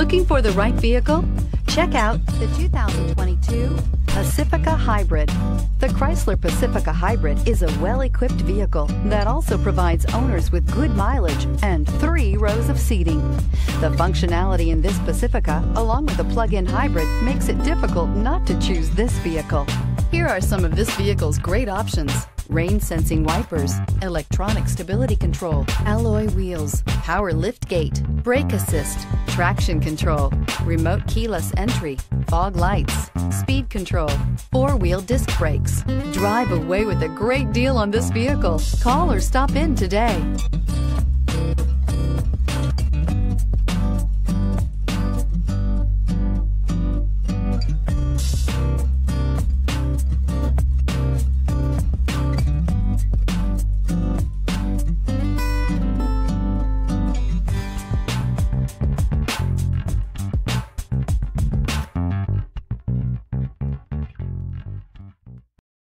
Looking for the right vehicle? Check out the 2022 Pacifica Hybrid. The Chrysler Pacifica Hybrid is a well-equipped vehicle that also provides owners with good mileage and 3 rows of seating. The functionality in this Pacifica, along with the plug-in hybrid, makes it difficult not to choose this vehicle. Here are some of this vehicle's great options: rain-sensing wipers, electronic stability control, alloy wheels, power liftgate, brake assist, traction control, remote keyless entry, fog lights, speed control, 4-wheel disc brakes. Drive away with a great deal on this vehicle. Call or stop in today.